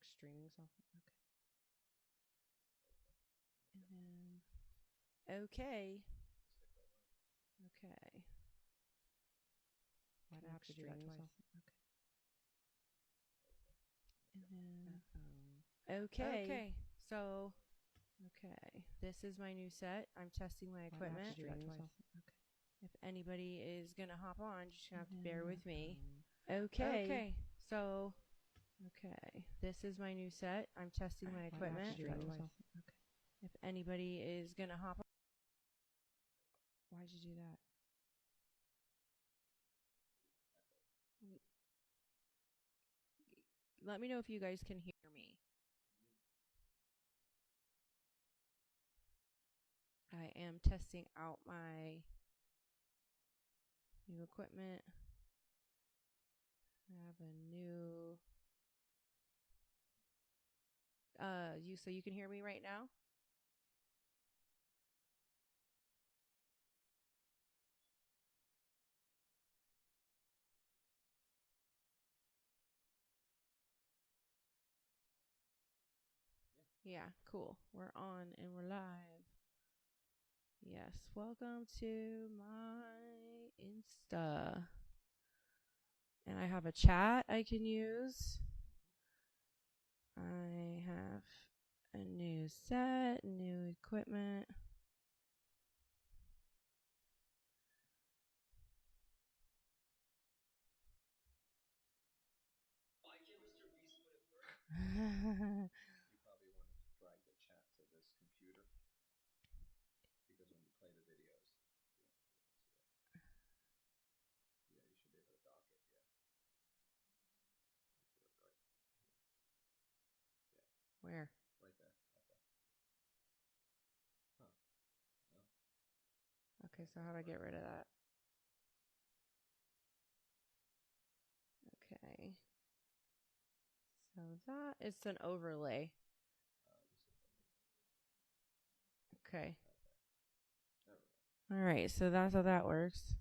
streaming software. Okay. And then, okay. Okay. Why do I have to do that twice? Okay. And then, okay. So, okay. This is my new set. I'm testing my equipment. If anybody is going to hop on, just going to have to bear with me. Okay. So, okay. This is my new set. I'm testing my equipment. If anybody is going to hop on. Why'd you do that? Let me know if you guys can hear me. I am testing out my new equipment. I have a new so you can hear me right now? Yeah, cool. We're on and we're live. Yes, welcome to my Insta. And I have a chat I can use. I have a new set, new equipment. You probably want to drag the chat to this computer because when you play the videos, you won't be able to see it. Yeah, you should be able to dock it. Yeah. You put it right here. Yeah. Where? Right there. Huh. No. Okay, so how do I get rid of that? Okay. So that is an overlay. Okay. All right, so that's how that works.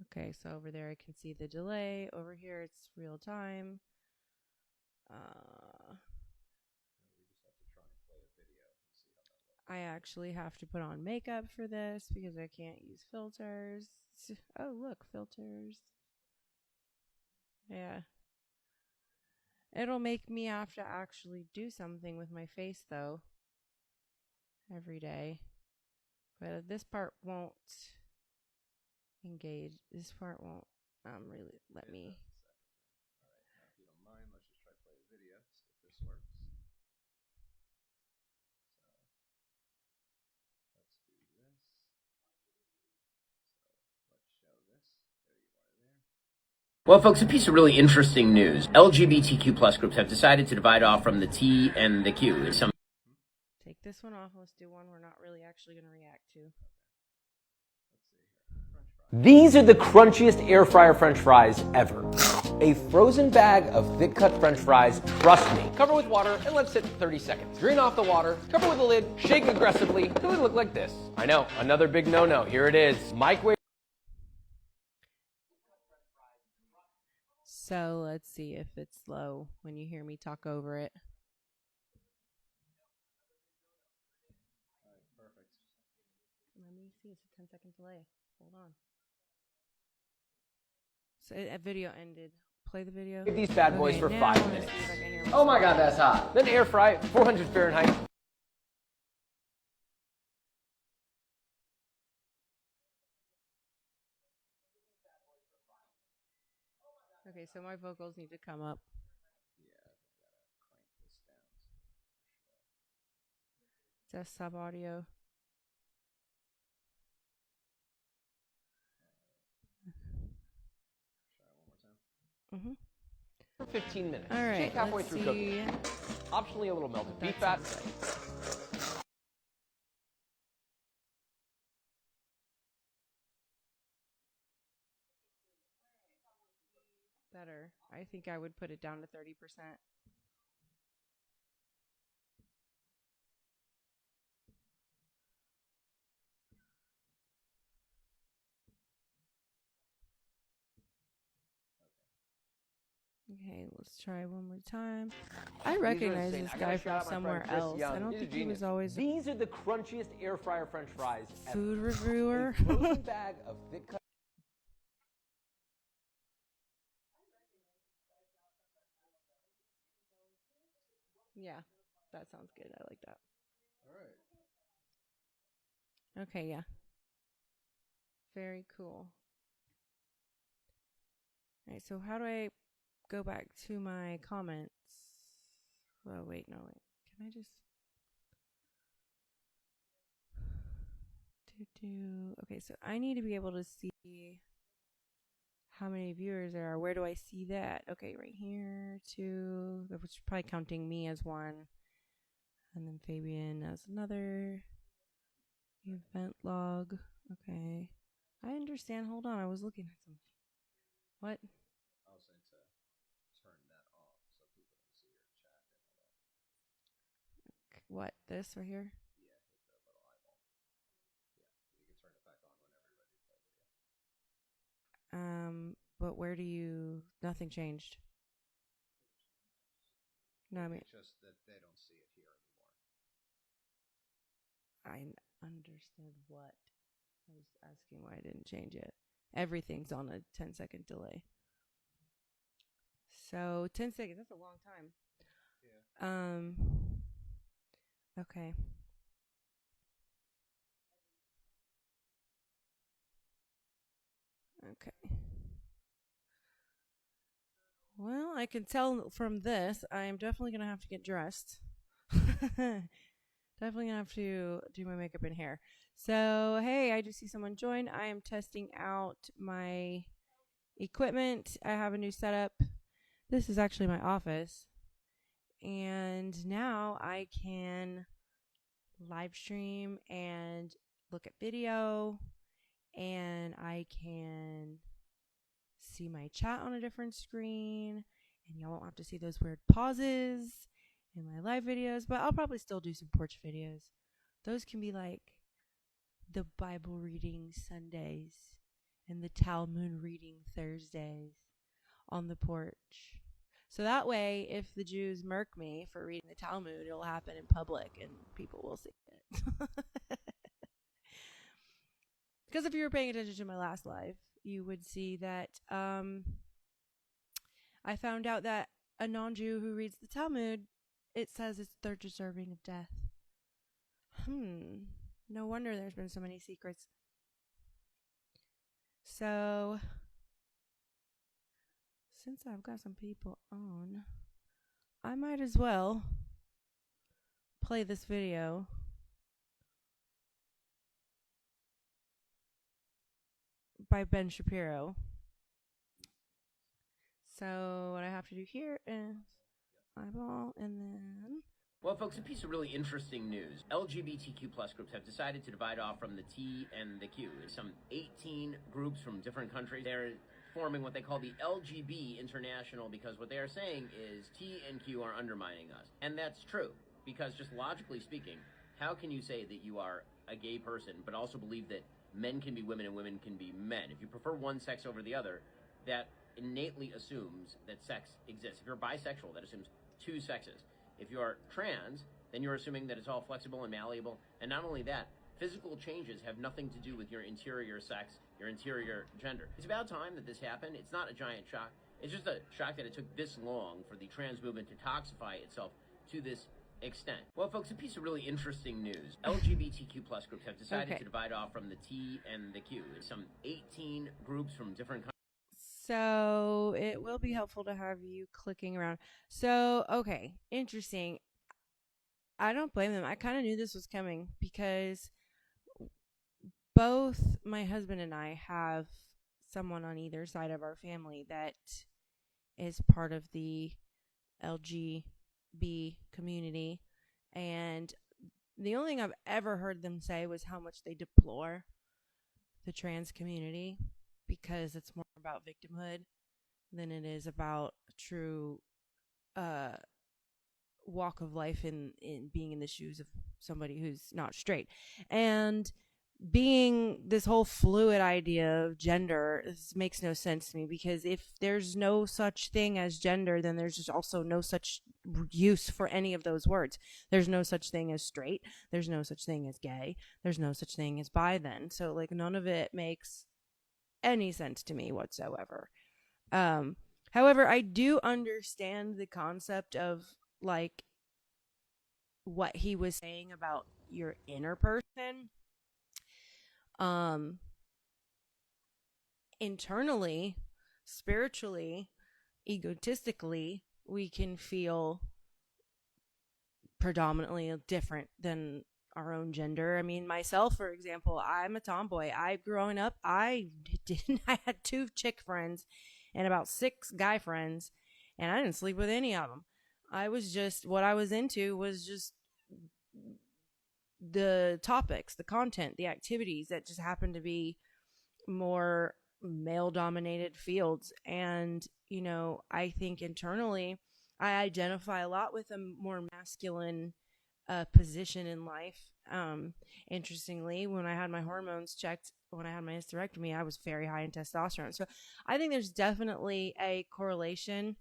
Okay, so over there I can see the delay. Over here it's real time. We just have to try and play a video and see how that looks. I actually have to put on makeup for this because I can't use filters. Oh, look, filters. Yeah. It'll make me have to actually do something with my face, though, every day. But this part won't engage. This part won't really let me. All right, now if you don't mind, let's just try to play a video, see if this works. So let's do this. So let's show this. There you are there. Well, folks, a piece of really interesting news. LGBTQ plus groups have decided to divide off from the T and the Q. Take this one off. Let's do one we're not really actually going to react to. These are the crunchiest air fryer French fries ever. A frozen bag of thick cut French fries, trust me. Cover with water and let sit 30 seconds. Drain off the water, cover with a lid, shake aggressively till they look like this. I know, another big no-no. Here it is. Microwave. So let's see if it's slow when you hear me talk over it. All right, perfect. Let me see. It's a 10-second delay. Hold on. So a video ended. Play the video. These bad boys for now 5 minutes. see if I can hear Oh my god, that's hot. Then air fry 400 Fahrenheit. Okay, so my vocals need to come up. Yeah, I gotta crank this down for sure. Desktop audio. Try it one more time. For 15 minutes. All right, Shake halfway let's through see. cooking. Optionally a little melted beef fat. Better. I think I would put it down to 30%. Okay, let's try one more time. I recognize this guy from somewhere else. I don't think he was always a These are the crunchiest air fryer French fries ever. food reviewer. A frozen bag of thick cut. Yeah, that sounds good. I like that. All right. Okay, yeah. Very cool. All right, so how do I go back to my comments? Oh, wait, no, wait. Can I just... Okay, so I need to be able to see how many viewers there are. Where do I see that? Okay, right here, 2, which is probably counting me as 1. And then Fabian as another. Event log. Okay. I understand. Hold on, I was looking at something. What? I was saying to turn that off so people don't see your chat and all that. What? This right here? Yeah, hit the little eyeball. Yeah, you can turn it back on whenever you're ready to play video. But where do you... Nothing changed. No, I mean... It's just that they don't see it here anymore. I understood what. I was asking why I didn't change it. Everything's on a 10-second delay. So 10 seconds, that's a long time. Yeah. Okay. Okay. Well, I can tell from this, I'm definitely going to have to get dressed. Definitely going to have to do my makeup and hair. So, hey, I just see someone join. I am testing out my equipment. I have a new setup. This is actually my office. And now I can live stream and look at video. And I can see my chat on a different screen. And y'all won't have to see those weird pauses in my live videos. But I'll probably still do some porch videos. Those can be like the Bible reading Sundays and the Talmud reading Thursdays on the porch. So that way, if the Jews murk me for reading the Talmud, it'll happen in public and people will see it. Because if you were paying attention to my last live, you would see that I found out that a non-Jew who reads the Talmud, it says they're deserving of death. No wonder there's been so many secrets. So, since I've got some people on, I might as well play this video. By Ben Shapiro. So what I have to do here is eyeball and then... Well, folks, a piece of really interesting news. LGBTQ plus groups have decided to divide off from the T and the Q. Some 18 groups from different countries. They're forming what they call the LGB International because what they are saying is T and Q are undermining us. And that's true because just logically speaking, how can you say that you are a gay person but also believe that men can be women and women can be men? If you prefer one sex over the other, that innately assumes that sex exists. If you're bisexual, that assumes two sexes. If you are trans, then you're assuming that it's all flexible and malleable. And not only that, physical changes have nothing to do with your interior sex, your interior gender. It's about time that this happened. It's not a giant shock. It's just a shock that it took this long for the trans movement to toxify itself to this extent. Well, folks, a piece of really interesting news. LGBTQ plus groups have decided to divide off from the T and the Q. Some 18 groups from different countries. So it will be helpful to have you clicking around. So, okay, interesting. I don't blame them. I kind of knew this was coming because both my husband and I have someone on either side of our family that is part of the LGB community. And the only thing I've ever heard them say was how much they deplore the trans community because it's more about victimhood than it is about a true walk of life in being in the shoes of somebody who's not straight. And being this whole fluid idea of gender makes no sense to me, because if there's no such thing as gender, then there's just also no such use for any of those words. There's no such thing as straight. There's no such thing as gay. There's no such thing as bi then. So like none of it makes any sense to me whatsoever. However, I do understand the concept of like what he was saying about your inner person. Internally, spiritually, egotistically, we can feel predominantly different than our own gender. I mean, myself, for example, I'm a tomboy. Growing up, I had 2 chick friends and about 6 guy friends, and I didn't sleep with any of them. What I was into was just the topics, the content, the activities that just happened to be more male dominated fields. And, you know, I think internally I identify a lot with a more masculine position in life. Interestingly, when I had my hormones checked, when I had my hysterectomy, I was very high in testosterone. So I think there's definitely a correlation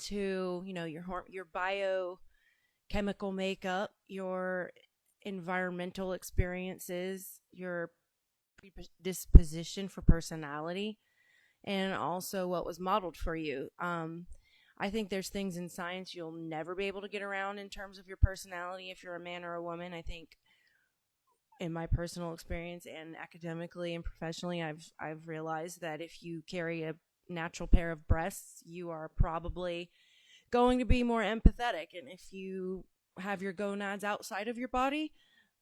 to, you know, your biochemical makeup, your environmental experiences, your predisposition for personality, and also what was modeled for you. I think there's things in science you'll never be able to get around in terms of your personality if you're a man or a woman. I think in my personal experience and academically and professionally, I've realized that if you carry a natural pair of breasts, you are probably going to be more empathetic. And if you have your gonads outside of your body,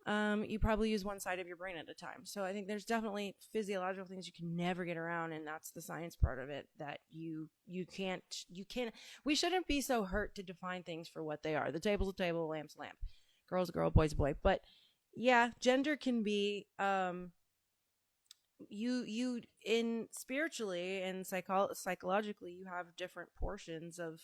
you probably use one side of your brain at a time. So I think there's definitely physiological things you can never get around, and that's the science part of it, that you can't, we shouldn't be so hurt to define things for what they are. The table's a table, lamp's a lamp, girl's a girl, boy's a boy. But yeah, gender can be, you in spiritually and psychologically, you have different portions of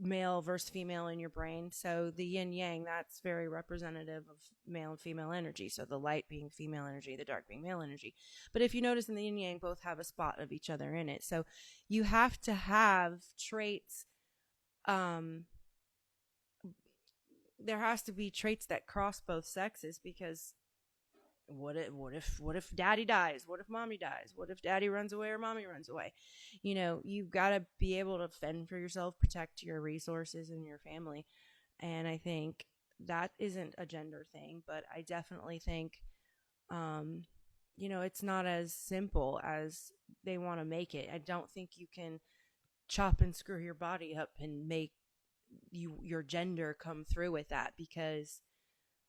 male versus female in your brain. So the yin yang, that's very representative of male and female energy. So the light being female energy, the dark being male energy. But if you notice in the yin yang, both have a spot of each other in it. So you have to have traits. There has to be traits that cross both sexes, because what if daddy dies? What if mommy dies? What if daddy runs away or mommy runs away? You know, you've got to be able to fend for yourself, protect your resources and your family. And I think that isn't a gender thing, but I definitely think, you know, it's not as simple as they want to make it. I don't think you can chop and screw your body up and make your gender come through with that, because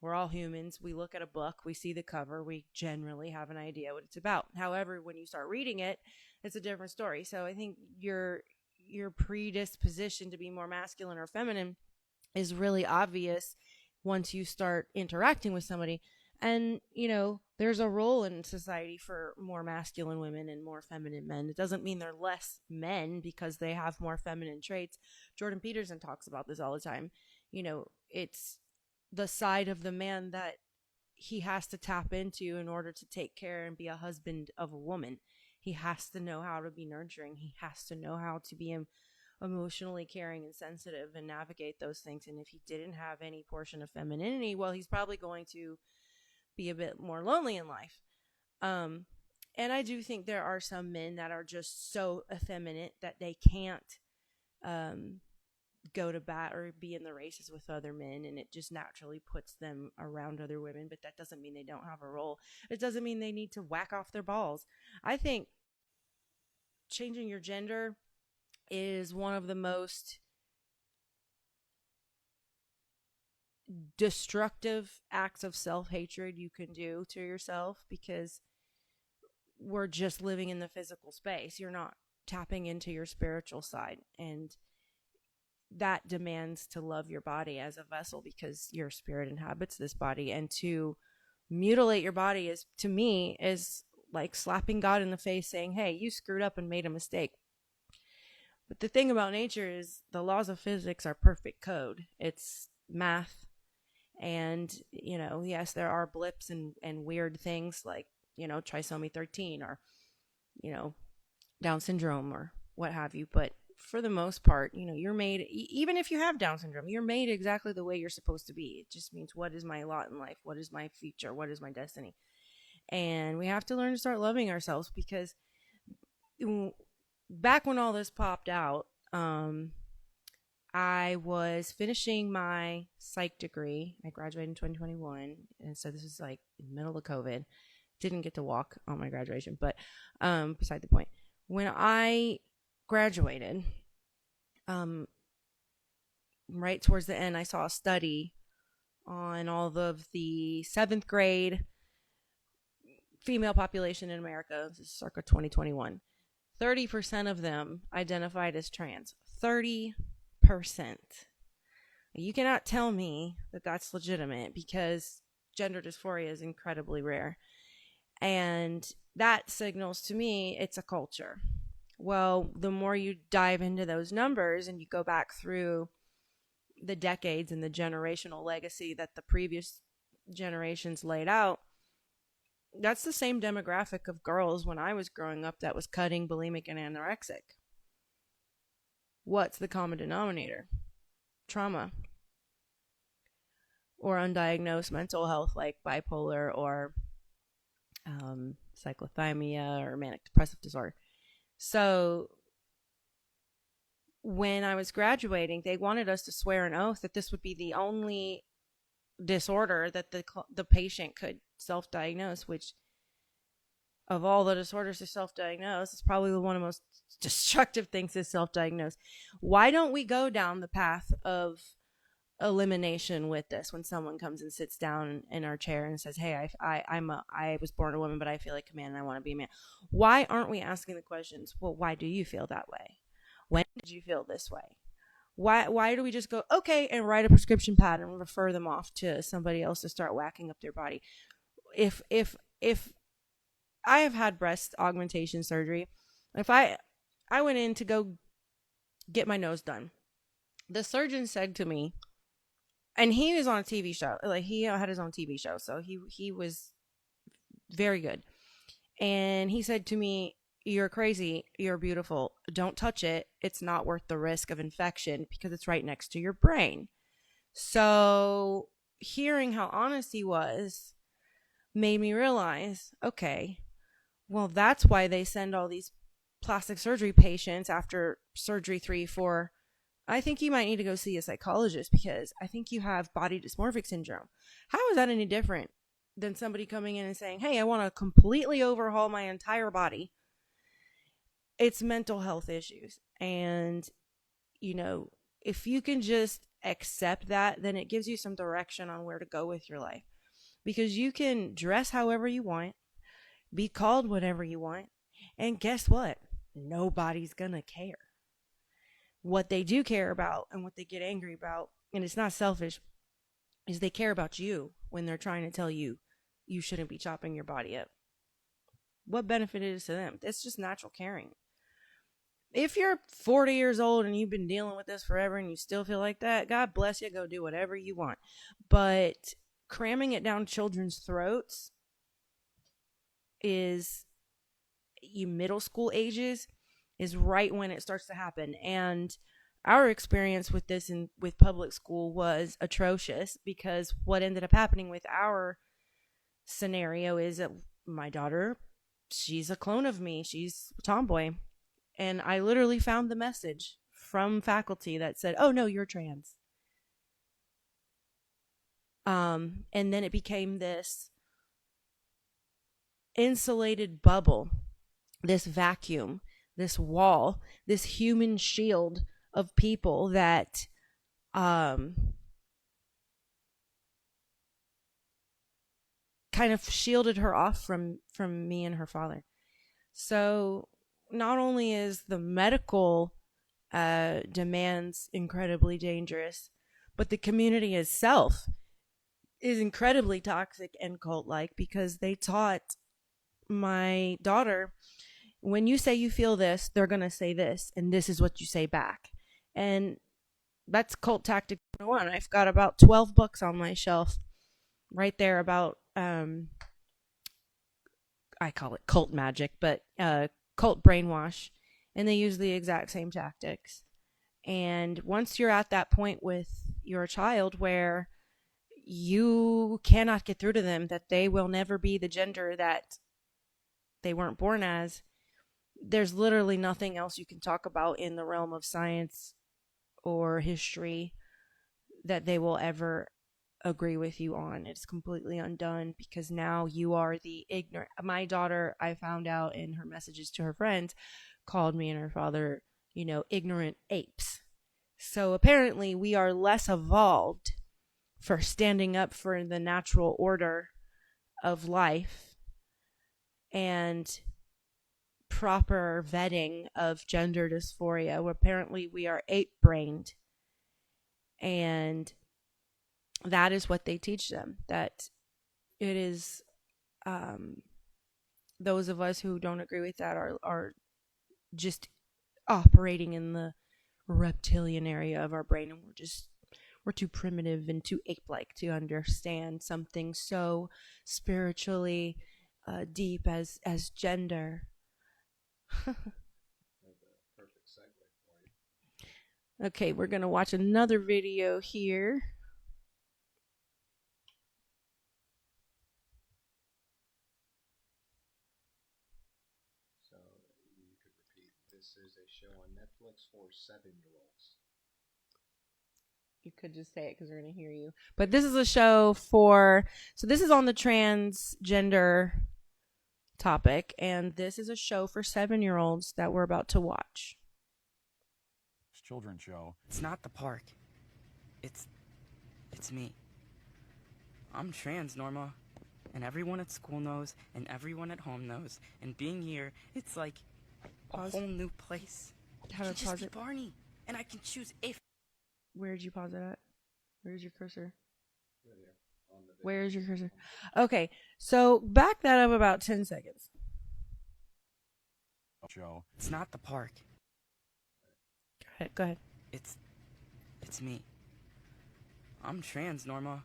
we're all humans. We look at a book, we see the cover, we generally have an idea what it's about. However, when you start reading it, it's a different story. So I think your predisposition to be more masculine or feminine is really obvious once you start interacting with somebody. And, you know, there's a role in society for more masculine women and more feminine men. It doesn't mean they're less men because they have more feminine traits. Jordan Peterson talks about this all the time. You know, it's the side of the man that he has to tap into in order to take care and be a husband of a woman. He has to know how to be nurturing. He has to know how to be emotionally caring and sensitive and navigate those things. And if he didn't have any portion of femininity, well, he's probably going to be a bit more lonely in life. And I do think there are some men that are just so effeminate that they can't go to bat or be in the races with other men, and it just naturally puts them around other women. But that doesn't mean they don't have a role. It doesn't mean they need to whack off their balls. I think changing your gender is one of the most destructive acts of self-hatred you can do to yourself, because we're just living in the physical space. You're not tapping into your spiritual side, and that demands to love your body as a vessel, because your spirit inhabits this body. And to mutilate your body is, to me, is like slapping God in the face saying, hey, you screwed up and made a mistake. But the thing about nature is the laws of physics are perfect code. It's math, And, yes, there are blips and weird things like, trisomy 13 or, Down syndrome or what have you. But for the most part, you're made, even if you have Down syndrome, you're made exactly the way you're supposed to be. It just means, what is my lot in life? What is my future? What is my destiny? And we have to learn to start loving ourselves, because back when all this popped out, I was finishing my psych degree. I graduated in 2021. And so this is like in the middle of COVID. Didn't get to walk on my graduation, but beside the point. When I graduated, right towards the end, I saw a study on all of the 7th grade female population in America. This is circa 2021. 30% of them identified as trans. 30%. You cannot tell me that that's legitimate, because gender dysphoria is incredibly rare. And that signals to me it's a culture. Well, the more you dive into those numbers and you go back through the decades and the generational legacy that the previous generations laid out, that's the same demographic of girls when I was growing up that was cutting, bulimic, and anorexic. What's the common denominator? Trauma. Or undiagnosed mental health like bipolar or cyclothymia or manic depressive disorder. So when I was graduating, they wanted us to swear an oath that this would be the only disorder that the patient could self-diagnose, which of all the disorders to self-diagnose, it's probably one of the most destructive things to self-diagnose. Why don't we go down the path of elimination with this? When someone comes and sits down in our chair and says, hey, I was born a woman, but I feel like a man and I want to be a man. Why aren't we asking the questions? Well, why do you feel that way? When did you feel this way? Why do we just go, okay, and write a prescription pad and refer them off to somebody else to start whacking up their body? If I have had breast augmentation surgery, if I went in to go get my nose done, the surgeon said to me, and he was on a TV show, like he had his own TV show, so he was very good. And he said to me, you're crazy, you're beautiful, don't touch it, it's not worth the risk of infection because it's right next to your brain. So hearing how honest he was made me realize, okay, well, that's why they send all these plastic surgery patients after surgery 3, 4. I think you might need to go see a psychologist because I think you have body dysmorphic syndrome. How is that any different than somebody coming in and saying, hey, I want to completely overhaul my entire body? It's mental health issues. And, if you can just accept that, then it gives you some direction on where to go with your life. Because you can dress however you want, be called whatever you want, and guess what? Nobody's gonna care. What they do care about and what they get angry about, and it's not selfish, is they care about you when they're trying to tell you you shouldn't be chopping your body up. What benefit it is to them? It's just natural caring. If you're 40 years old and you've been dealing with this forever and you still feel like that, God bless you, go do whatever you want. But cramming it down children's throats is, middle school ages is right when it starts to happen. And our experience with this with public school was atrocious, because what ended up happening with our scenario is that my daughter, she's a clone of me. She's a tomboy. And I literally found the message from faculty that said, oh, no, you're trans. And then it became this insulated bubble, this vacuum, this wall, this human shield of people that kind of shielded her off from me and her father. So not only is the medical demands incredibly dangerous, but the community itself is incredibly toxic and cult-like, because they taught my daughter, when you say you feel this, they're going to say this, and this is what you say back. And that's cult tactic 101. I've got about 12 books on my shelf right there about I call it cult magic, but cult brainwash, and they use the exact same tactics. And once you're at that point with your child where you cannot get through to them that they will never be the gender that they weren't born as, there's literally nothing else you can talk about in the realm of science or history that they will ever agree with you on. It's completely undone because now you are the ignorant. My daughter, I found out in her messages to her friends, called me and her father, ignorant apes. So apparently we are less evolved for standing up for the natural order of life and proper vetting of gender dysphoria. Where apparently we are ape-brained, and that is what they teach them, that it is those of us who don't agree with that are just operating in the reptilian area of our brain, and we're too primitive and too ape-like to understand something so spiritually deep as gender. Perfect segue for you. Okay, we're gonna watch another video here. So you could repeat. This is a show on Netflix for 7-year-olds. You could just say it because we're going to hear you. But this is a show so this is on the transgender topic, and this is a show for 7-year-olds that we're about to watch. It's a children's show. It's not the park. It's me. I'm trans, Norma. And everyone at school knows, and everyone at home knows. And being here, it's like Pause. a whole new place. How I to can just pause be it? Barney, and I can choose if. Where'd you pause it at? Where's your cursor? Right here on the video. Where's your cursor? Okay, so back that up about 10 seconds. Show. It's not the park. Go ahead. It's me. I'm trans, Norma.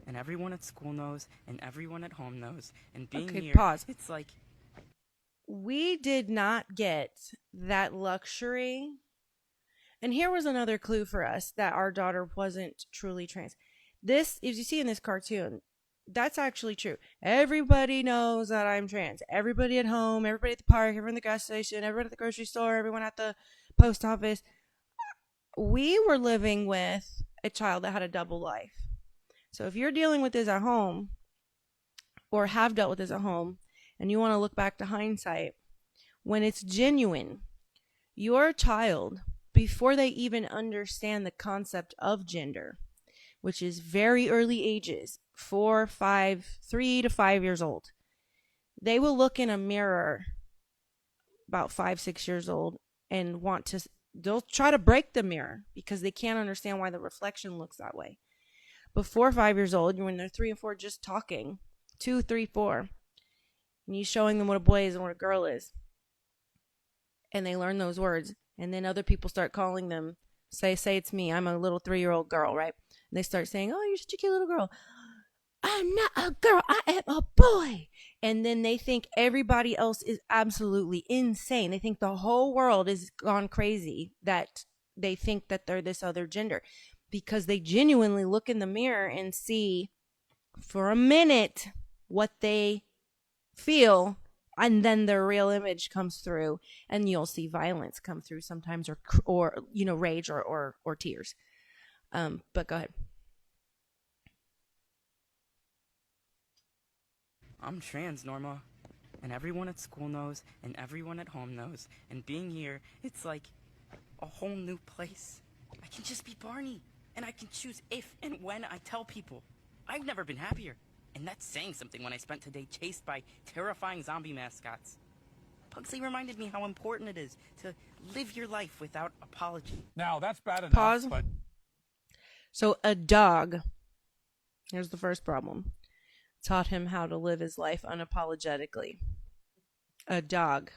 And everyone at school knows, and everyone at home knows. And being Okay, here, pause. it's like We did not get that luxury. And here was another clue for us that our daughter wasn't truly trans. This, as you see in this cartoon, that's actually true. Everybody knows that I'm trans. Everybody at home, everybody at the park, everyone at the gas station, everyone at the grocery store, everyone at the post office. We were living with a child that had a double life. So if you're dealing with this at home, or have dealt with this at home, and you want to look back to hindsight, when it's genuine, your child, before they even understand the concept of gender, which is very early ages, 3 to 5 years old, they will look in a mirror about 5, 6 years old and they'll try to break the mirror because they can't understand why the reflection looks that way. Before 5 years old, when they're 3 and 4, just talking, 2, 3, 4, and you showing them what a boy is and what a girl is, and they learn those words, and then other people start calling them, say it's me, I'm a little 3-year-old girl, right? And they start saying, oh, you're such a cute little girl. I'm not a girl, I am a boy. And then they think everybody else is absolutely insane. They think the whole world is gone crazy, that they think that they're this other gender, because they genuinely look in the mirror and see for a minute what they feel, and then their real image comes through, and you'll see violence come through sometimes, or rage or tears. But go ahead. I'm trans, Norma. And everyone at school knows, and everyone at home knows. And being here, it's like a whole new place. I can just be Barney, and I can choose if and when I tell people. I've never been happier. And that's saying something when I spent today chased by terrifying zombie mascots. Pugsley reminded me how important it is to live your life without apology. Now, that's bad enough, Pause. but So a dog, here's the first problem, taught him how to live his life unapologetically. A dog.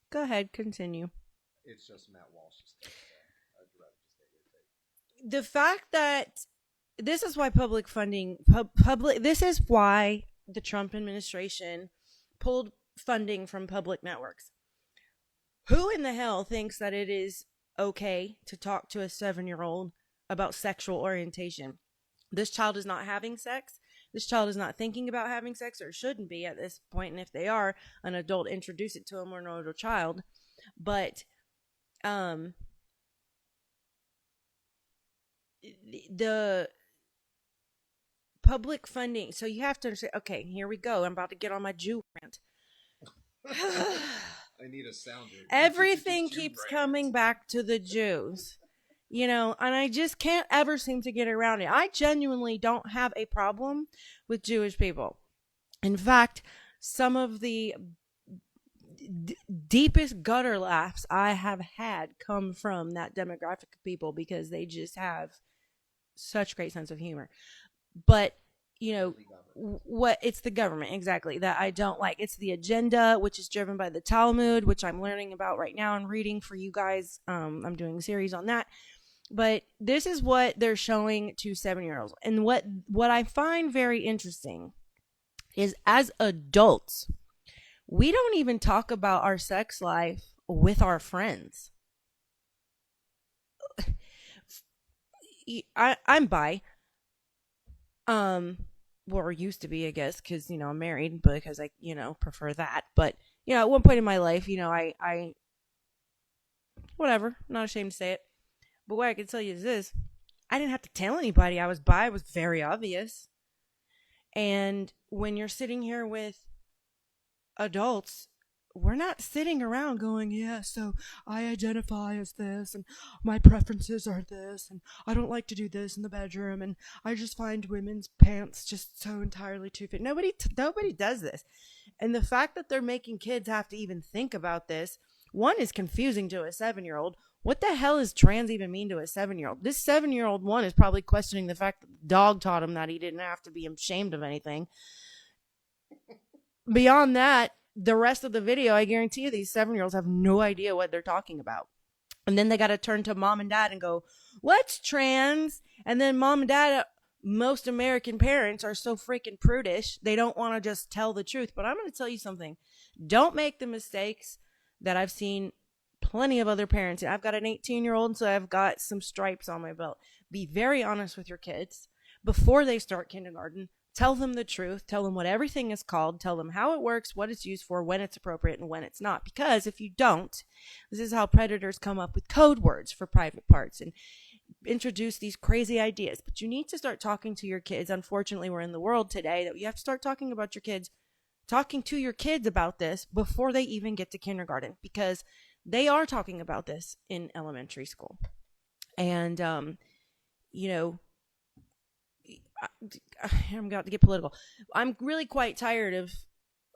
Go ahead, continue. It's just Matt Walsh's take. I'd rather just get your take. the fact that this is why public funding, this is why the Trump administration pulled funding from public networks. Who in the hell thinks that it is okay to talk to a 7-year-old about sexual orientation? This child is not having sex. This child is not thinking about having sex, or shouldn't be at this point. And if they are, an adult introduce it to them, or an older child. But the public funding. So you have to understand. Okay, here we go. I'm about to get on my Jew rant. I need a sounder. Everything keeps coming back to the Jews. You know, and I just can't ever seem to get around it. I genuinely don't have a problem with Jewish people. In fact, some of the deepest gutter laughs I have had come from that demographic of people, because they just have such great sense of humor. But, you know, what it's the government, exactly, that I don't like. It's the agenda, which is driven by the Talmud, which I'm learning about right now and reading for you guys. I'm doing a series on that. But this is what they're showing to 7-year-olds. And what I find very interesting is, as adults, we don't even talk about our sex life with our friends. I'm bi. Or used to be, I guess, because, you know, I'm married, because I, you know, prefer that. But, you know, at one point in my life, you know, I whatever, I'm not ashamed to say it. But what I can tell you is this: I didn't have to tell anybody I was bi. It was very obvious. And when you're sitting here with adults, we're not sitting around going, yeah, so I identify as this, and my preferences are this, and I don't like to do this in the bedroom, and I just find women's pants just so entirely too fit. Nobody does this. And the fact that they're making kids have to even think about this, one, is confusing to a 7-year-old. What the hell does trans even mean to a 7-year-old? This 7-year-old one is probably questioning the fact that the dog taught him that he didn't have to be ashamed of anything. Beyond that, the rest of the video, I guarantee you, these 7-year-olds have no idea what they're talking about. And then they got to turn to mom and dad and go, what's trans? And then mom and dad, most American parents are so freaking prudish. They don't want to just tell the truth. But I'm going to tell you something. Don't make the mistakes that I've seen plenty of other parents. I've got an 18-year-old, so I've got some stripes on my belt. Be very honest with your kids before they start kindergarten. Tell them the truth. Tell them what everything is called. Tell them how it works, what it's used for, when it's appropriate, and when it's not. Because if you don't, this is how predators come up with code words for private parts and introduce these crazy ideas. But you need to start talking to your kids. Unfortunately, we're in the world today that you have to start talking to your kids about this before they even get to kindergarten, because they are talking about this in elementary school. And, you know, I'm about to get political. I'm really quite tired of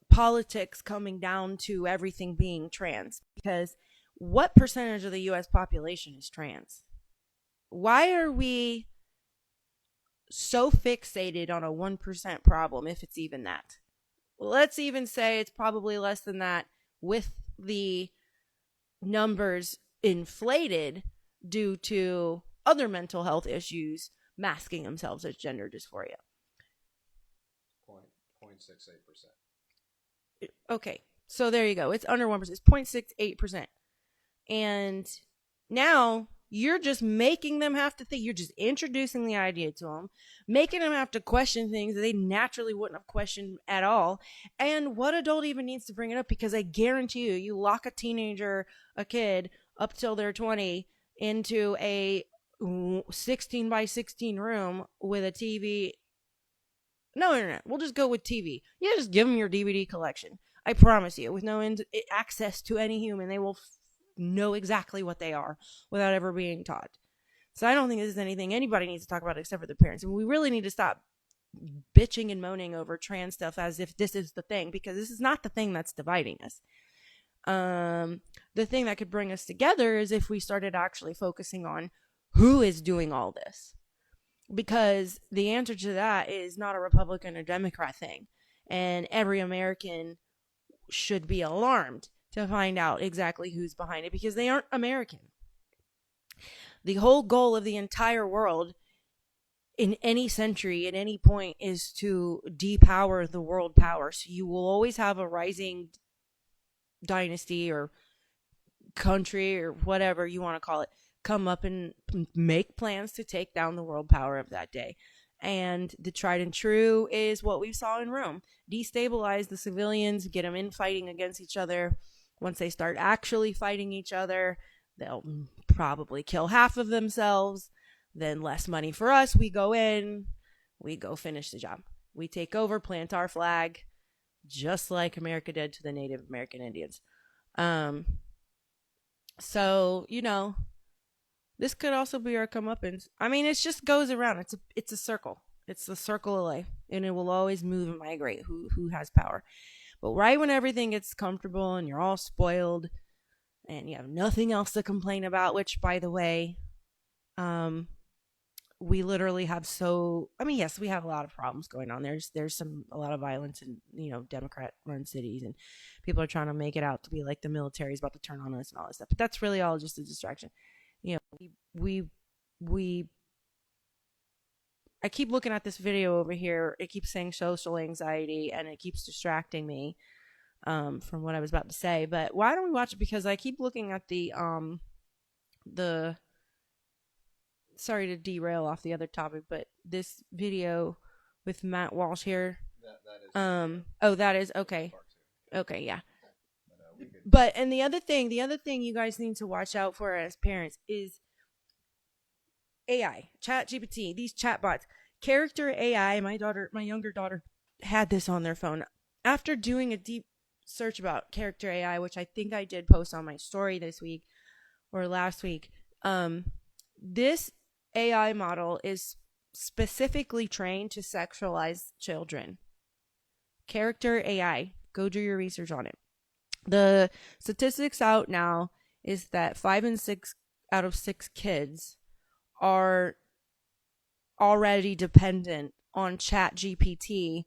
politics coming down to everything being trans, because what percentage of the U.S. population is trans? Why are we so fixated on a 1% problem, if it's even that? Let's even say it's probably less than that, with the numbers inflated due to other mental health issues masking themselves as gender dysphoria. 0.68%. Okay, so there you go. It's under 1%. It's 0.68%. And now you're just making them have to think. You're just introducing the idea to them, making them have to question things that they naturally wouldn't have questioned at all. And what adult even needs to bring it up? Because I guarantee you lock a kid up till they're 20 into a 16 by 16 room with a TV. No internet. We'll just go with TV. Yeah, just give them your DVD collection. I promise you, with no access to any human, they will know exactly what they are without ever being taught. So I don't think this is anything anybody needs to talk about except for the parents. And we really need to stop bitching and moaning over trans stuff as if this is the thing, because this is not the thing that's dividing us. The thing that could bring us together is if we started actually focusing on who is doing all this. Because the answer to that is not a Republican or Democrat thing. And every American should be alarmed to find out exactly who's behind it, because they aren't American. The whole goal of the entire world in any century, at any point, is to depower the world power. So you will always have a rising dynasty or country or whatever you want to call it come up and make plans to take down the world power of that day. And the tried and true is what we saw in Rome. Destabilize the civilians, get them infighting against each other. Once they start actually fighting each other, they'll probably kill half of themselves. Then less money for us. We go in, we go finish the job. We take over, plant our flag, just like America did to the Native American Indians. So, you know, this could also be our comeuppance. I mean, it just goes around. It's a circle. It's the circle of life, and it will always move and migrate who has power. But right when everything gets comfortable and you're all spoiled and you have nothing else to complain about, which, by the way, we literally have yes, we have a lot of problems going on. There's a lot of violence in, you know, Democrat-run cities, and people are trying to make it out to be like the military is about to turn on us and all this stuff. But that's really all just a distraction. You know, I keep looking at this video over here. It keeps saying social anxiety, and it keeps distracting me from what I was about to say. But why don't we watch it? Because I keep looking at the sorry to derail off the other topic, but this video with Matt Walsh here. That is okay. Okay, yeah. But and the other thing you guys need to watch out for as parents is AI, ChatGPT, these chatbots, character AI. My younger daughter had this on their phone. After doing a deep search about character AI, which I think I did post on my story this week or last week, this AI model is specifically trained to sexualize children. Character AI. Go do your research on it. The statistics out now is that 5 and 6 out of 6 kids are already dependent on ChatGPT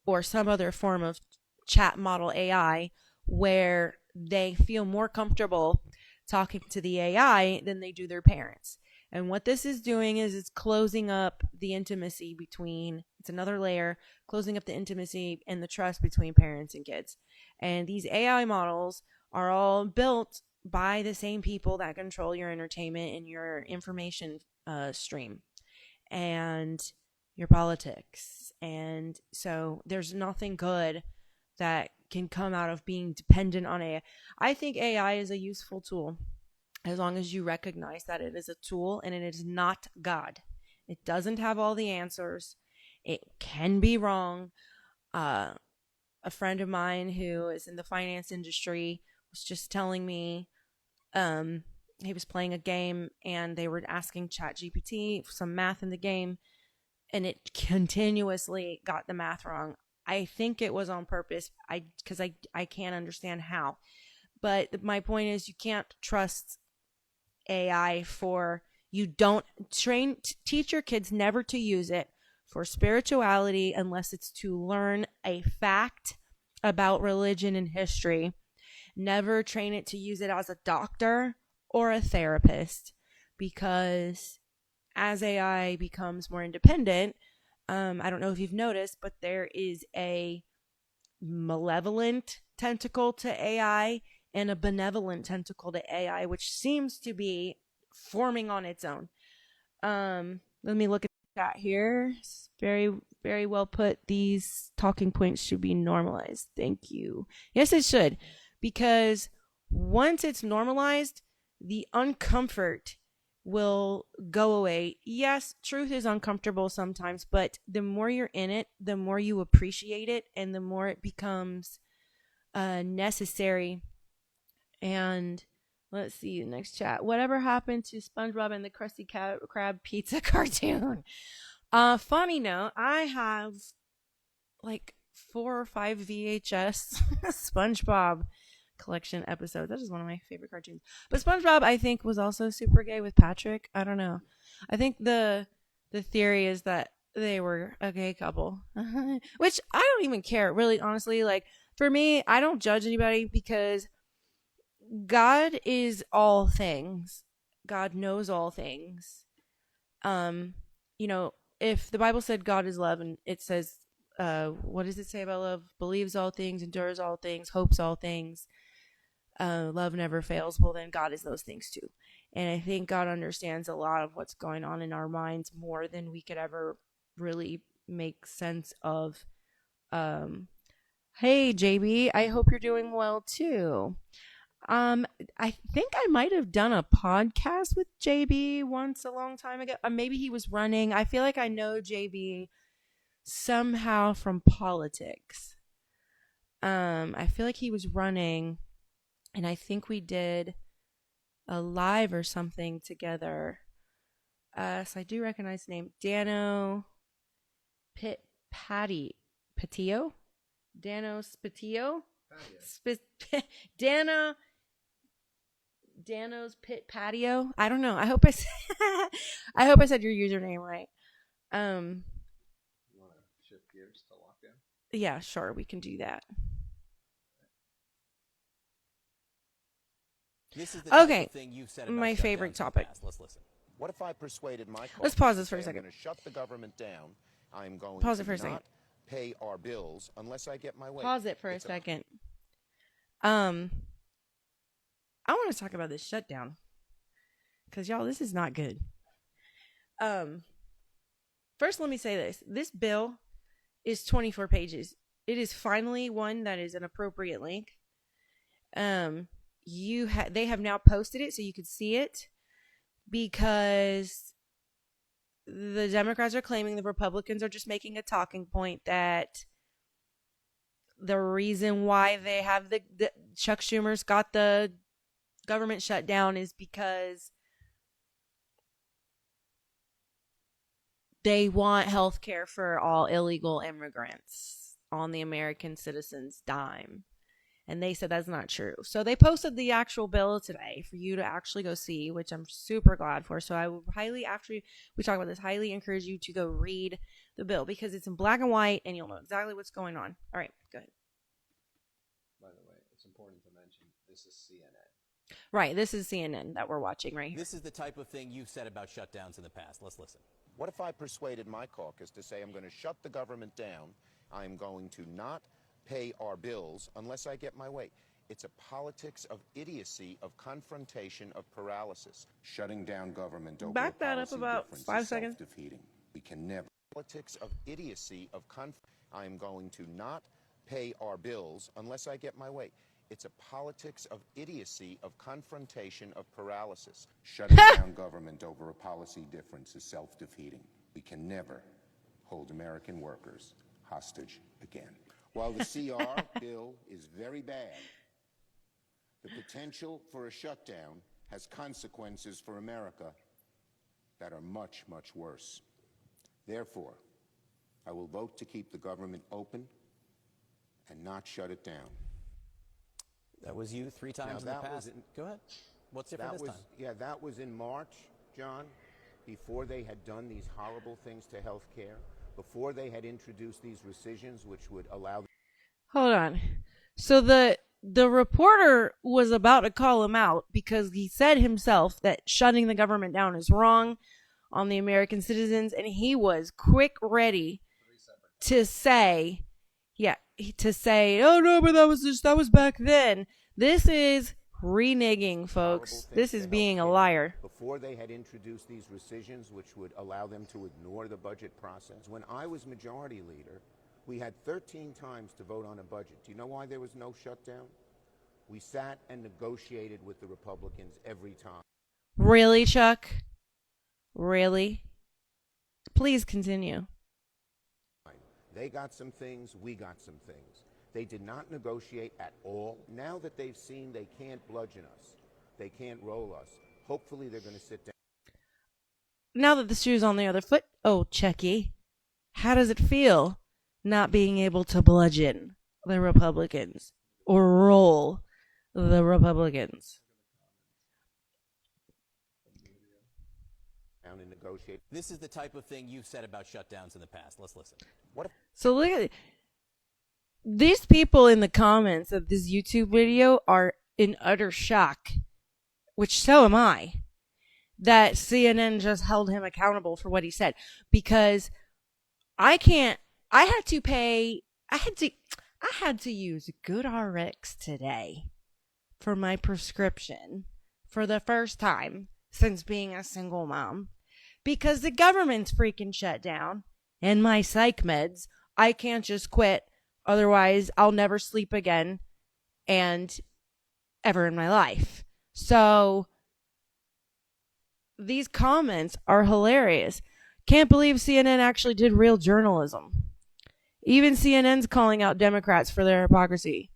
or some other form of chat model AI where they feel more comfortable talking to the AI than they do their parents. And what this is doing is it's closing up the intimacy between, it's another layer, closing up the intimacy and the trust between parents and kids. And these AI models are all built by the same people that control your entertainment and your information stream and your politics. And so there's nothing good that can come out of being dependent on AI. I think AI is a useful tool as long as you recognize that it is a tool and it is not God. It doesn't have all the answers. It can be wrong. A friend of mine who is in the finance industry was just telling me he was playing a game and they were asking ChatGPT for some math in the game, and it continuously got the math wrong. I think it was on purpose. Because I can't understand how. But my point is, you can't trust AI you don't teach your kids never to use it for spirituality unless it's to learn a fact about religion and history. Never train it to use it as a doctor or a therapist, because as AI becomes more independent, I don't know if you've noticed, but there is a malevolent tentacle to AI and a benevolent tentacle to AI, which seems to be forming on its own. Let me look at that here. It's very, very well put. These talking points should be normalized. Thank you. Yes, it should. Because once it's normalized, the uncomfort will go away. Yes, truth is uncomfortable sometimes, but the more you're in it, the more you appreciate it, and the more it becomes necessary. And let's see the next chat. Whatever happened to SpongeBob and the Krusty Krab pizza cartoon? Funny note, I have like 4 or 5 VHS SpongeBob collection episodes. That is one of my favorite cartoons. But SpongeBob, I think, was also super gay with Patrick. I don't know. I think the theory is that they were a gay couple, which I don't even care, really, honestly. Like, for me, I don't judge anybody because God is all things, God knows all things. You know, if the Bible said God is love, and it says, what does it say about love? Believes all things, endures all things, hopes all things. Love never fails. Well, then God is those things too. And I think God understands a lot of what's going on in our minds more than we could ever really make sense of. Hey, JB, I hope you're doing well too. I think I might have done a podcast with JB once a long time ago. Maybe he was running. I feel like I know JB somehow from politics. I feel like he was running, and I think we did a live or something together. So I do recognize the name. Dano Patillo? Dano Spatillo? Dano's Pit Patio. I don't know. I hope I said your username right. You want to shift gears to lockdown? Yeah, sure, we can do that. This is the type Okay, of thing you've said about my shutdowns favorite in the topic. past. Let's listen. What if I persuaded my Let's pause this for a second. I'm going to shut the government down. I'm going Pause to it for a second. not pay our bills unless I get my way. Pause it for a It's second. I want to talk about this shutdown, because y'all, this is not good. First, let me say this: this bill is 24 pages. It is finally one that is an appropriate length. They have now posted it so you could see it, because the Democrats are claiming the Republicans are just making a talking point that the reason why they have the Chuck Schumer's got the government shut down is because they want health care for all illegal immigrants on the American citizens' dime. And they said that's not true. So they posted the actual bill today for you to actually go see, which I'm super glad for. So I would highly, after we talk about this, highly encourage you to go read the bill, because it's in black and white and you'll know exactly what's going on. All right, go ahead. By the way, it's important to mention this is CNN. Right, this is CNN that we're watching right here. This is the type of thing you've said about shutdowns in the past. Let's listen. What if I persuaded my caucus to say I'm going to shut the government down? I'm going to not pay our bills unless I get my way. It's a politics of idiocy, of confrontation, of paralysis. Shutting down government over Back that up policy about difference 5 is seconds. self-defeating. We can never. Politics of idiocy, of I'm going to not pay our bills unless I get my way. It's a politics of idiocy, of confrontation, of paralysis. Shutting down government over a policy difference is self-defeating. We can never hold American workers hostage again. While the CR bill is very bad, the potential for a shutdown has consequences for America that are much, much worse. Therefore, I will vote to keep the government open and not shut it down. That was you 3 times Now, in the that past. was Go ahead. What's different this time? Yeah, that was in March, John, before they had done these horrible things to health care, before they had introduced these rescissions which would allow... Hold on. So the reporter was about to call him out because he said himself that shutting the government down is wrong on the American citizens, and he was quick ready to say, oh no, but that was back then. This is reneging, folks. This is being a liar. Before they had introduced these rescissions which would allow them to ignore the budget process. When I was majority leader, we had 13 times to vote on a budget. Do you know why there was no shutdown? We sat and negotiated with the Republicans every time. Really, Chuck? Really? Please continue. They got some things, we got some things. They did not negotiate at all. Now that they've seen they can't bludgeon us, they can't roll us, hopefully they're going to sit down. Now that the shoe's on the other foot, oh, Chucky, how does it feel not being able to bludgeon the Republicans or roll the Republicans? Down and negotiate. This is the type of thing you've said about shutdowns in the past. Let's listen. So look at it. These people in the comments of this YouTube video are in utter shock, which so am I. that CNN just held him accountable for what he said, because I had to use GoodRx today for my prescription for the first time since being a single mom, because the government's freaking shut down and my psych meds, I can't just quit. Otherwise, I'll never sleep again and ever in my life. So these comments are hilarious. Can't believe CNN actually did real journalism. Even CNN's calling out Democrats for their hypocrisy.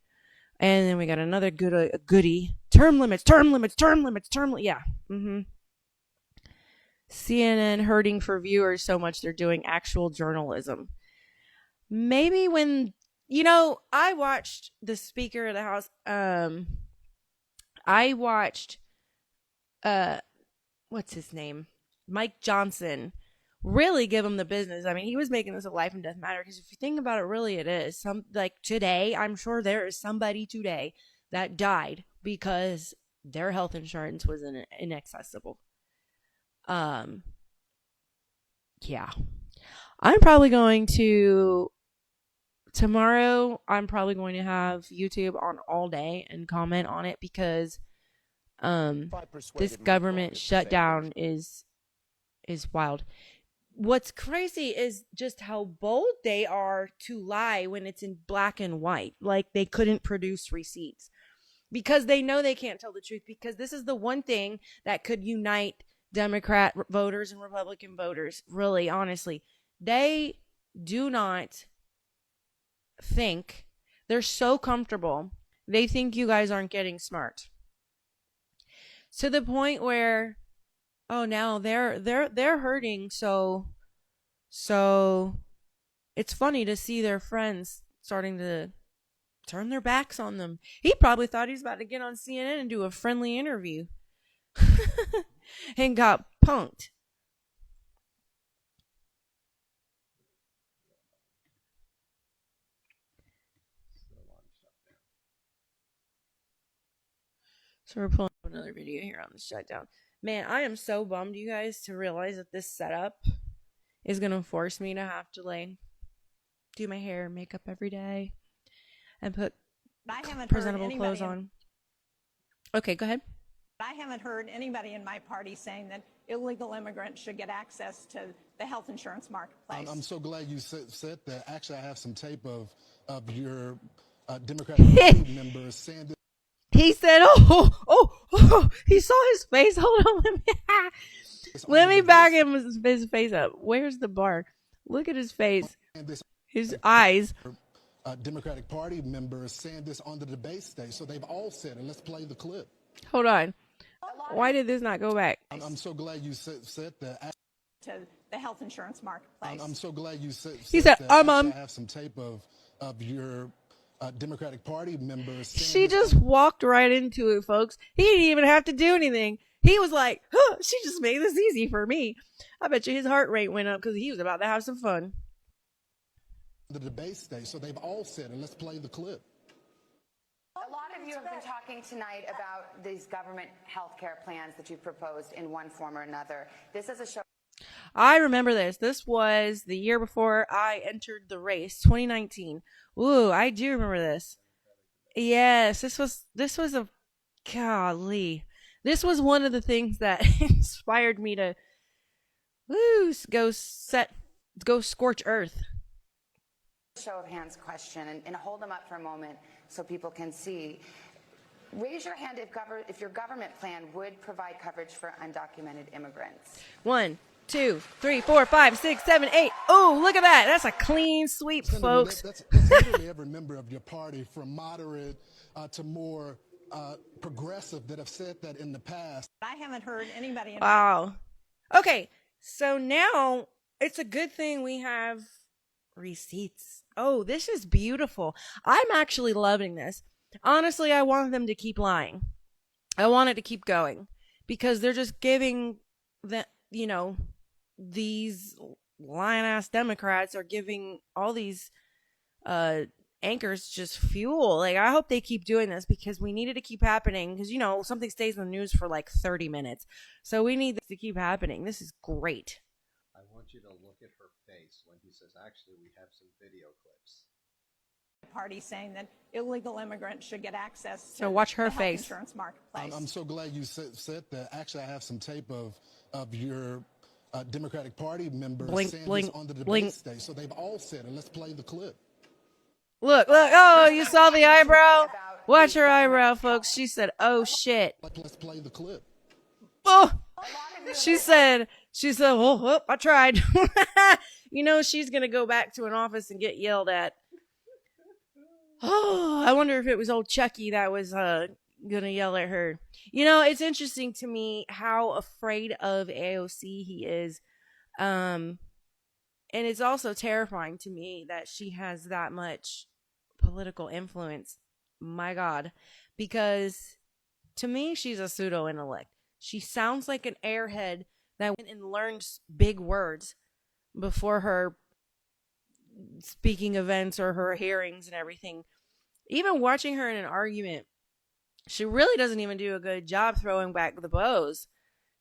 And then we got another goodie. Term limits. Yeah. CNN hurting for viewers so much they're doing actual journalism. Maybe when, I watched the Speaker of the House. I watched, what's his name? Mike Johnson. Really give him the business. I mean, he was making this a life and death matter, because if you think about it, really it is. Today, I'm sure there is somebody today that died because their health insurance was inaccessible. Yeah. Tomorrow, I'm probably going to have YouTube on all day and comment on it, because this government shutdown is wild. What's crazy is just how bold they are to lie when it's in black and white. Like they couldn't produce receipts because they know they can't tell the truth, because this is the one thing that could unite Democrat voters and Republican voters. Really, honestly, they do not think, they're so comfortable. They think you guys aren't getting smart to the point where, oh, now they're hurting. So it's funny to see their friends starting to turn their backs on them. He probably thought he was about to get on CNN and do a friendly interview and got punked. So we're pulling up another video here on the shutdown. Man, I am so bummed, you guys, to realize that this setup is going to force me to have to, do my hair and makeup every day and put presentable clothes on. Okay, go ahead. I haven't heard anybody in my party saying that illegal immigrants should get access to the health insurance marketplace. I'm so glad you said that. Actually, I have some tape of your Democratic Party members saying that. He said, oh, he saw his face. Hold on, let me back his face up. Where's the bar? Look at his face. His eyes. Democratic Party members saying this on the debate stage, so they've all said it. Let's play the clip. Hold on. Why did this not go back? I'm so glad you said that. To the health insurance marketplace. I'm so glad you said he said, that. I have some tape of your Democratic Party members. She just walked right into it, folks. He didn't even have to do anything. He was like, she just made this easy for me. I bet you his heart rate went up because he was about to have some fun. The debate stage, so they've all said it. Let's play the clip. A lot of you have been talking tonight about these government health care plans that you've proposed in one form or another. This is a show. I remember this. This was the year before I entered the race, 2019. Ooh, I do remember this. Yes, this was a golly. This was one of the things that inspired me to go scorch earth. Show of hands question, and hold them up for a moment so people can see. Raise your hand if your government plan would provide coverage for undocumented immigrants. 1, 2, 3, 4, 5, 6, 7, 8. Oh, look at that. That's a clean sweep, folks. That's literally every member of your party, from moderate to more progressive, that have said that in the past. I haven't heard anybody. Wow. Okay, so now it's a good thing we have receipts. Oh, this is beautiful. I'm actually loving this. Honestly, I want them to keep lying. I want it to keep going because they're just giving these lying ass Democrats are giving all these anchors just fuel. Like, I hope they keep doing this because we need it to keep happening because, you know, something stays in the news for like 30 minutes. So we need this to keep happening. This is great. I want you to look at her face when he says, actually, we have some video clips. Party saying that illegal immigrants should get access to So watch her the health face. insurance marketplace. I'm so glad you said that. Actually, I have some tape of your Democratic Party members Blink, saying blink, this on the debate blink. stage. So they've all said it. Let's play the clip. Look. Oh, you saw the eyebrow? Watch her eyebrow, folks. She said, oh, shit. Let's play the clip. Oh, she said, oh, I tried. You know, she's going to go back to an office and get yelled at. Oh, I wonder if it was old Chucky that was going to yell at her. You know, it's interesting to me how afraid of AOC he is. And it's also terrifying to me that she has that much political influence. My God. Because to me, she's a pseudo-intellect. She sounds like an airhead that went and learned big words before her speaking events or her hearings and everything. Even watching her in an argument, she really doesn't even do a good job throwing back the bows.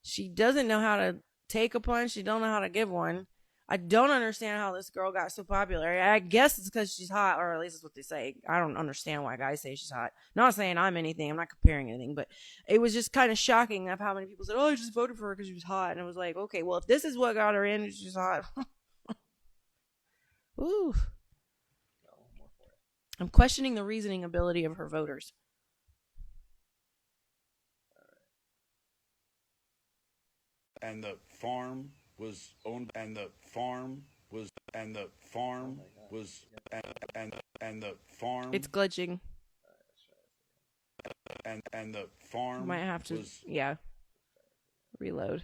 She doesn't know how to take a punch. She don't know how to give one. I don't understand how this girl got so popular. I guess it's because she's hot, or at least that's what they say. I don't understand why guys say she's hot. Not saying I'm anything. I'm not comparing anything, but it was just kind of shocking of how many people said, oh, I just voted for her because she was hot. And it was like, okay, well, if this is what got her in, she's hot. Ooh. I'm questioning the reasoning ability of her voters. And the farm was owned, and the farm was, and the farm was, and the farm. It's glitching. And the farm Might have to, was, reload.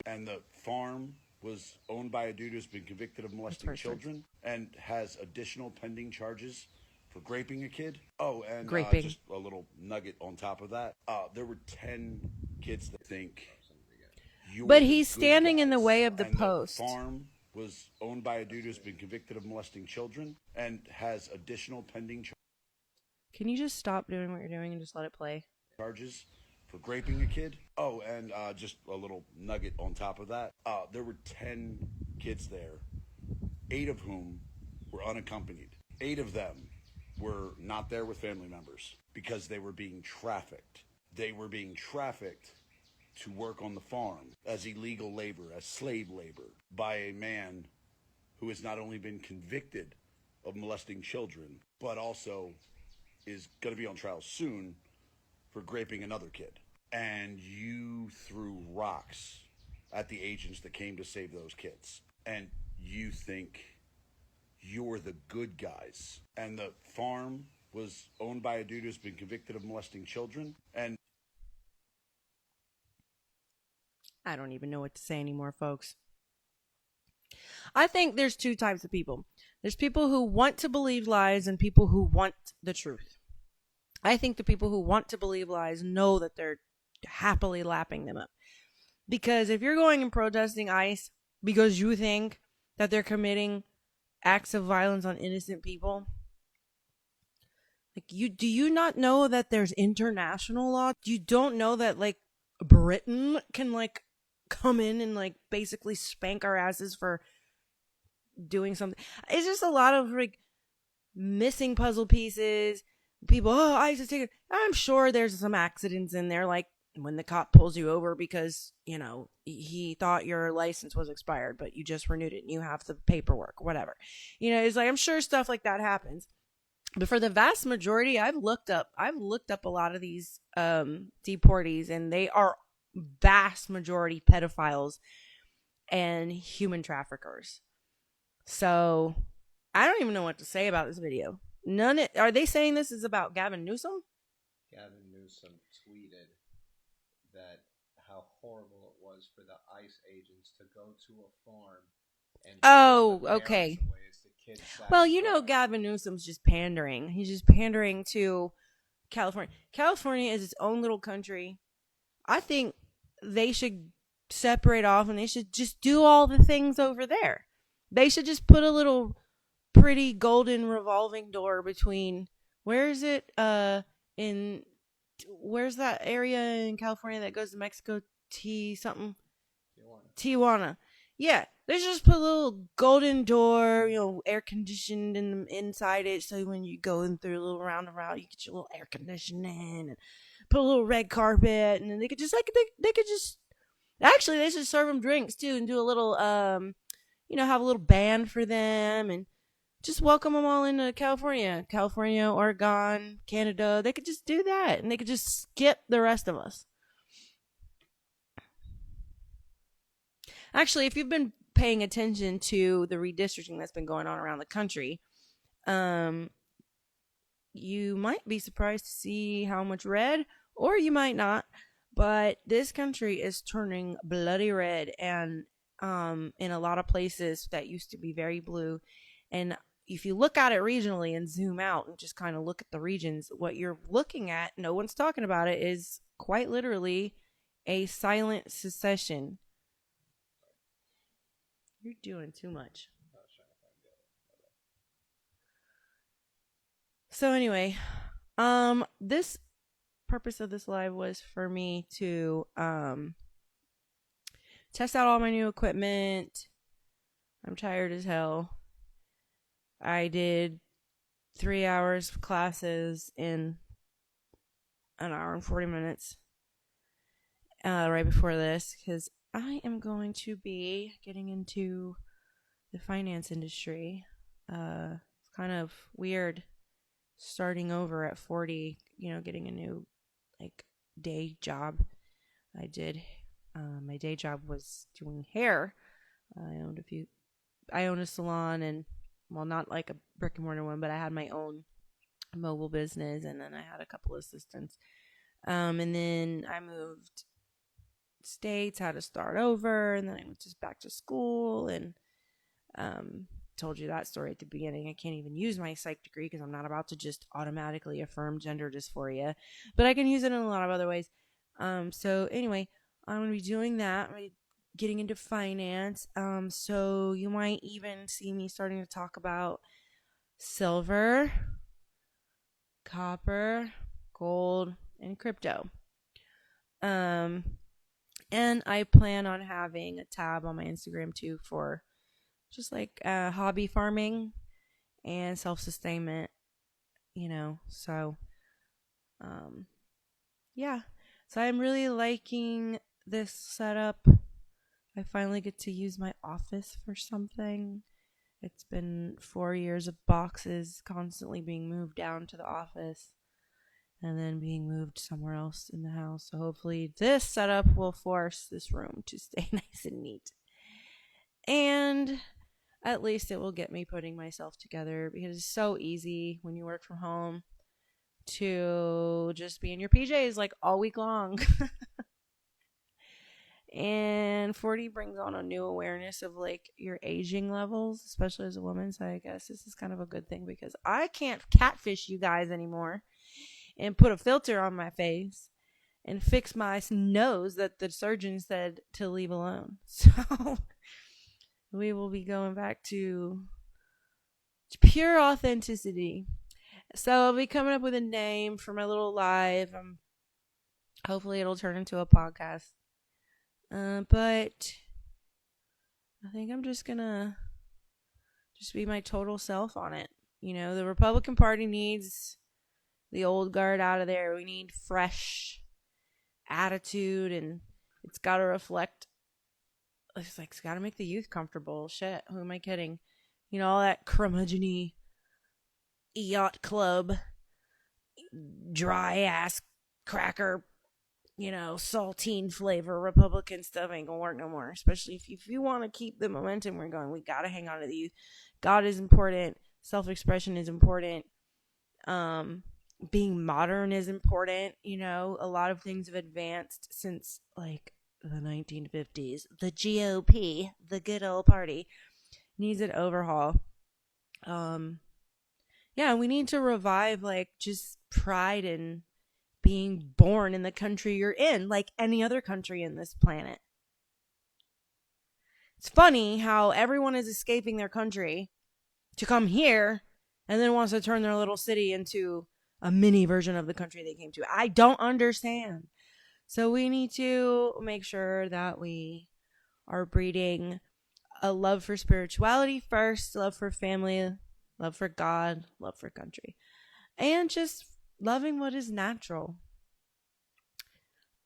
And the farm was owned by a dude who's been convicted of molesting children and has additional pending charges for graping a kid. Oh, and just a little nugget on top of that. There were 10 kids that think. But he's standing in the way of the post. The farm was owned by a dude who's been convicted of molesting children and has additional pending charges. Can you just stop doing what you're doing and just let it play? Charges for graping a kid. Oh, and just a little nugget on top of that. There were 10 kids there, 8 of whom were unaccompanied. 8 of them were not there with family members because they were being trafficked. They were being trafficked to work on the farm as illegal labor, as slave labor, by a man who has not only been convicted of molesting children, but also is going to be on trial soon for graping another kid. And you threw rocks at the agents that came to save those kids. And you think you're the good guys. And the farm was owned by a dude who's been convicted of molesting children. And I don't even know what to say anymore, folks. I think there's 2 types of people. There's people who want to believe lies and people who want the truth. I think the people who want to believe lies know that they're happily lapping them up. Because if you're going and protesting ICE because you think that they're committing acts of violence on innocent people, like, do you not know that there's international law? You don't know that, like, Britain can, like, come in and, like, basically spank our asses for doing something. It's just a lot of, like, missing puzzle pieces. People, ICE is taking. I'm sure there's some accidents in there, like when the cop pulls you over because, you know, he thought your license was expired, but you just renewed it and you have the paperwork, whatever. You know, it's like, I'm sure stuff like that happens. But for the vast majority, I've looked up a lot of these deportees, and they are vast majority pedophiles and human traffickers. So I don't even know what to say about this video. Are they saying this is about Gavin Newsom? Gavin Newsom tweeted that how horrible it was for the ICE agents to go to a farm and okay. Well, you know, Gavin Newsom's just pandering. He's just pandering to California. California is its own little country. I think they should separate off and they should just do all the things over there. They should just put a little pretty golden revolving door between, where is it? Where's that area in California that goes to Mexico? Something? Tijuana. Yeah, there's just put a little golden door, air conditioned inside it, so when you go in through a little roundabout, you get your little air conditioning, and put a little red carpet, and then they could just actually they should serve them drinks too, and do a little have a little band for them, and just welcome them all into California, Oregon, Canada. They could just do that, and they could just skip the rest of us. Actually, if you've been paying attention to the redistricting that's been going on around the country, you might be surprised to see how much red, or you might not, but this country is turning bloody red, and in a lot of places that used to be very blue. And if you look at it regionally and zoom out and just kind of look at the regions, what you're looking at, no one's talking about it, is quite literally a silent secession. You're doing too much. So anyway, this purpose of this live was for me to test out all my new equipment. I'm tired as hell. I did 3 hours of classes in an hour and 40 minutes right before this, because I am going to be getting into the finance industry. It's kind of weird starting over at 40, getting a new day job. I did my day job was doing hair. I owned a salon, and not like a brick and mortar one, but I had my own mobile business, and then I had a couple assistants. And then I moved states, had to start over, and then I went just back to school, and told you that story at the beginning. I can't even use my psych degree because I'm not about to just automatically affirm gender dysphoria, but I can use it in a lot of other ways. So anyway, I'm going to be doing that. I'm going to be getting into finance. So you might even see me starting to talk about silver, copper, gold, and crypto. And I plan on having a tab on my Instagram too for just hobby farming and self-sustainment, so, yeah. So I'm really liking this setup. I finally get to use my office for something. It's been 4 years of boxes constantly being moved down to the office and then being moved somewhere else in the house. So hopefully this setup will force this room to stay nice and neat. And at least it will get me putting myself together, because it's so easy when you work from home to just be in your PJs all week long. And 40 brings on a new awareness of your aging levels, especially as a woman. So I guess this is kind of a good thing, because I can't catfish you guys anymore and put a filter on my face and fix my nose that the surgeon said to leave alone. So we will be going back to pure authenticity. So I'll be coming up with a name for my little live. Hopefully it'll turn into a podcast. But I think I'm just gonna be my total self on it. The Republican Party needs the old guard out of there. We need fresh attitude, and it's got to reflect. It's got to make the youth comfortable. Shit, who am I kidding? All that curmudgeon-y yacht club, dry ass cracker, saltine flavor Republican stuff ain't gonna work no more. Especially if you want to keep the momentum we're going, we gotta hang on to the youth. God is important. Self-expression is important. Being modern is important. A lot of things have advanced since the 1950s. The GOP, the good old party, needs an overhaul. Yeah, we need to revive just pride in being born in the country you're in, like any other country in this planet. It's funny how everyone is escaping their country to come here and then wants to turn their little city into a mini version of the country they came to. I don't understand. So we need to make sure that we are breeding a love for spirituality first, love for family, love for God, love for country, and just loving what is natural.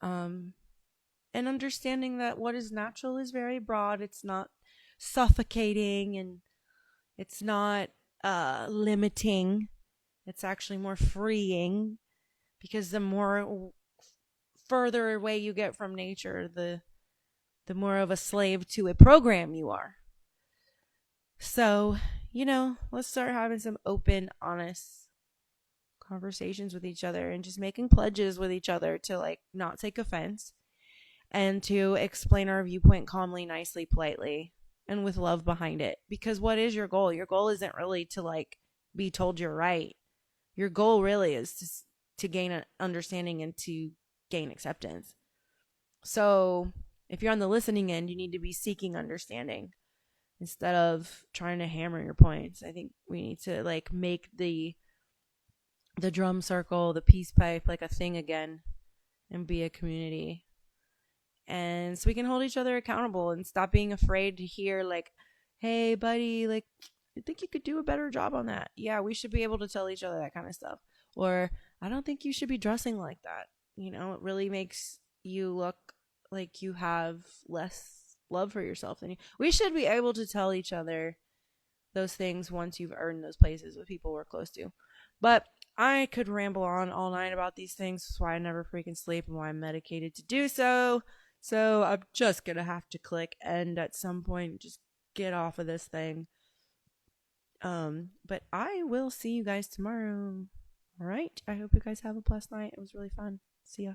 And understanding that what is natural is very broad. It's not suffocating and it's not limiting. It's actually more freeing, because the more further away you get from nature, the more of a slave to a program you are. So, let's start having some open, honest conversations with each other and just making pledges with each other to not take offense and to explain our viewpoint calmly, nicely, politely, and with love behind it. Because what is your goal? Your goal isn't really to be told you're right. Your goal really is to gain an understanding and to gain acceptance. So if you're on the listening end, you need to be seeking understanding instead of trying to hammer your points. I think we need to make the drum circle, the peace pipe a thing again and be a community. And so we can hold each other accountable and stop being afraid to hear hey buddy, I think you could do a better job on that. Yeah, we should be able to tell each other that kind of stuff. Or I don't think you should be dressing like that. It really makes you look like you have less love for yourself than you. We should be able to tell each other those things once you've earned those places with people we're close to. But I could ramble on all night about these things. That's why I never freaking sleep and why I'm medicated to do so. So I'm just going to have to click end at some point. Just get off of this thing. But I will see you guys tomorrow. All right. I hope you guys have a blessed night. It was really fun. See ya.